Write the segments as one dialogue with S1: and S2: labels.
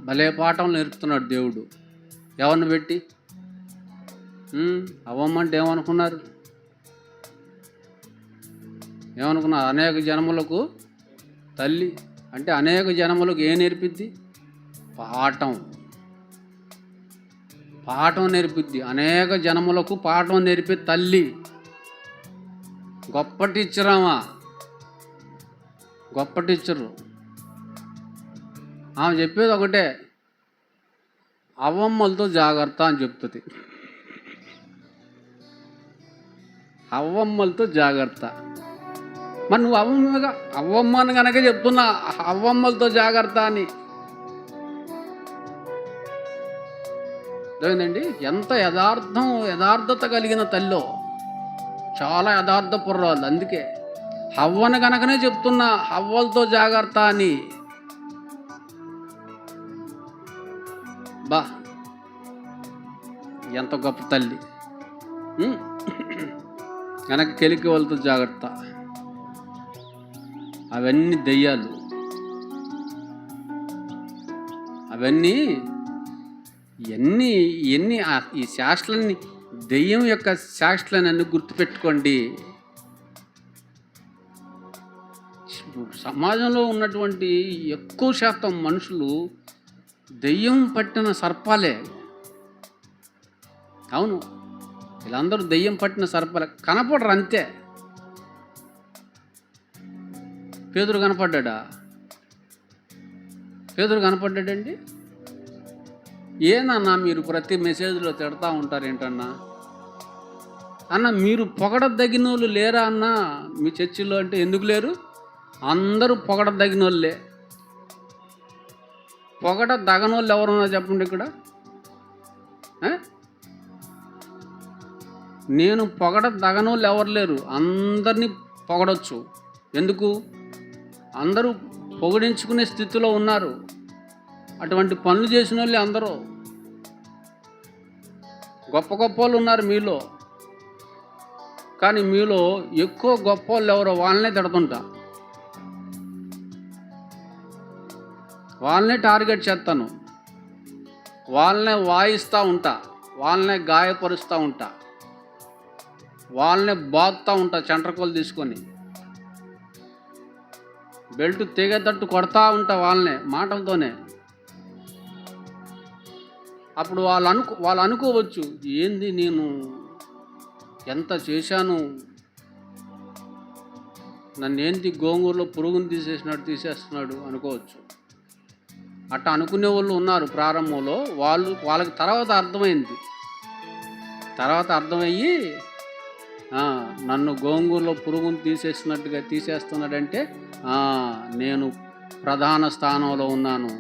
S1: భలే పాఠం నేర్పుతున్నాడు దేవుడు. ఎవరిని పెట్టి? అవ్వమ్మంటే ఏమనుకున్నారు? అనేక జనములకు తల్లి అంటే అనేక జనములకు ఏం నేర్పిద్ది? పాఠం నేర్పిద్ది. అనేక జనములకు పాఠం నేర్పి తల్లి. గొప్ప టీచరామా, గొప్ప టీచరు. ఆమె చెప్పేది ఒకటే, అవ్వమ్మలతో జాగ్రత్త అని చెప్తుంది. అవ్వమ్మలతో జాగ్రత్త. మరి నువ్వు అవ్వమ్మని కనుక చెప్తున్నా అవ్వమ్మలతో జాగ్రత్త అని. అదేంటండి ఎంత యథార్థత కలిగిన తల్లో, చాలా యథార్థపుర్రాలు. అందుకే హవ్వను కనుకనే చెప్తున్నా హవ్వలతో జాగ్రత్త అని. ఎంత గొప్ప తల్లి. వెనక కెలికి వాళ్ళతో జాగ్రత్త. అవన్నీ దెయ్యాలు. అవన్నీ ఎన్ని ఈ శాస్త్రాన్ని, దెయ్యం యొక్క శాస్త్రాన్ని అన్ని గుర్తుపెట్టుకోండి. సమాజంలో ఉన్నటువంటి ఎక్కువ శాతం మనుషులు దెయ్యం పట్టిన సర్పాలే. అవును, వీళ్ళందరూ దెయ్యం పట్టిన సర్పాలే. కనపడరు అంతే. పేతురు కనపడ్డాడండి. ఏనన్నా మీరు ప్రతి మెసేజ్లో తిడతా ఉంటారు ఏంటన్నా? అన్న మీరు పొగడదగిన వాళ్ళు లేరా అన్న మీ చర్చిలో? అంటే ఎందుకు లేరు? అందరూ పొగడదగిన వాళ్ళే. పొగడదగనోళ్ళు ఎవరున్నా చెప్పండి ఇక్కడ. నేను పొగడదగనోళ్ళు ఎవరు లేరు. అందరినీ పొగడొచ్చు. ఎందుకు? అందరూ పొగిడించుకునే స్థితిలో ఉన్నారు. అటువంటి పనులు చేసిన వాళ్ళే అందరూ. గొప్ప వాళ్ళు ఉన్నారు మీలో, కానీ మీలో ఎక్కువ గొప్ప వాళ్ళు ఎవరో వాళ్ళనే తిడుతుంటా, వాళ్ళనే టార్గెట్ చేస్తాను, వాళ్ళనే వాయిస్తూ ఉంటా, వాళ్ళనే గాయపరుస్తూ ఉంటా, వాళ్ళనే బాగుతూ ఉంటా. చెంట్రకోలు తీసుకొని బెల్ట్ తెగేటట్టు కొడతా ఉంటా వాళ్ళనే మాటలతోనే. అప్పుడు వాళ్ళు అనుకోవచ్చు, ఏంది నేను ఎంత చేశాను, నన్ను ఏంటి గోంగూరలో పురుగును తీసేస్తున్నాడు అనుకోవచ్చు. అట్లా అనుకునే వాళ్ళు ఉన్నారు ప్రారంభంలో. వాళ్ళకి తర్వాత అర్థమయ్యి నన్ను గోంగూరలో పురుగును తీసేస్తున్నాడంటే నేను ప్రధాన స్థానంలో ఉన్నాను,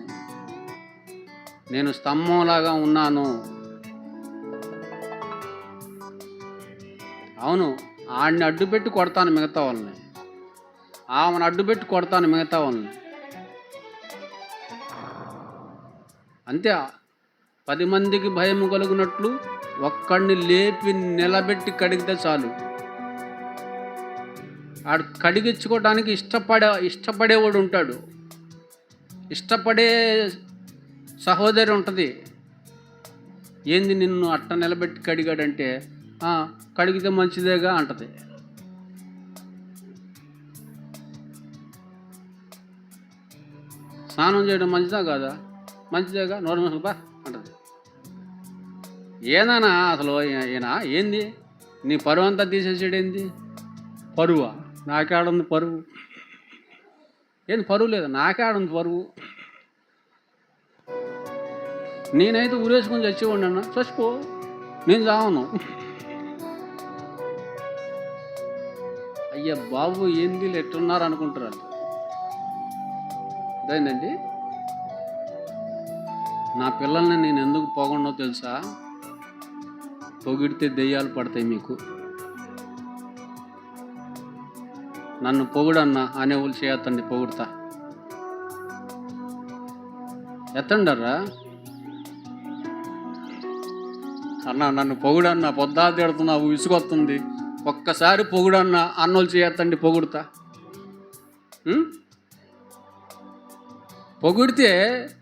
S1: నేను స్తంభంలాగా ఉన్నాను. అవును, ఆడిని అడ్డుపెట్టి కొడతాను మిగతా వాళ్ళని, ఆమెను అడ్డుపెట్టి కొడతాను మిగతా వాళ్ళని. అంతే. 10 మందికి భయం కలుగునట్లు ఒక్కడిని లేపి నిలబెట్టి కడిగితే చాలు. ఆడు కడిగించుకోవడానికి ఇష్టపడేవాడు ఉంటాడు, ఇష్టపడే సహోదరి ఉంటుంది. ఏంది నిన్ను అట్ట నిలబెట్టి కడిగాడంటే, కడిగితే మంచిదేగా అంటది. స్నానం చేయడం మంచిదా కాదా? మంచిదేగా, నోరు మూసుకుపా అంటది. ఏనానా అసలు ఈయన ఏంది నీ పరువు అంతా తీసేసాడేంది? పరువా? నాకేడుంది పరువు? ఏంది పరువు లేదా? నాకేడుంది పరువు? నేనైతే ఊరేసుకొని చచ్చేవాడిని అన్న. చచ్చిపో, నేను చావను. అయ్యా బాబు ఏంది ఎట్టున్నారు అనుకుంటారు. అదేంటండి, నా పిల్లల్ని నేను ఎందుకు పోగొండో తెలుసా? పొగిడితే దెయ్యాలు పడతాయి మీకు. నన్ను పొగుడన్నా అనే వాళ్ళు చేయొద్దండి, పొగుడతా. ఎత్తండర్రా అన్న, నన్ను పొగుడన్నా, పొద్దా తిడుతున్నావు, విసుగొస్తుంది, ఒక్కసారి పొగుడన్నా అన్నోళ్ళు చేయొద్దండి, పొగుడతా. పొగిడితే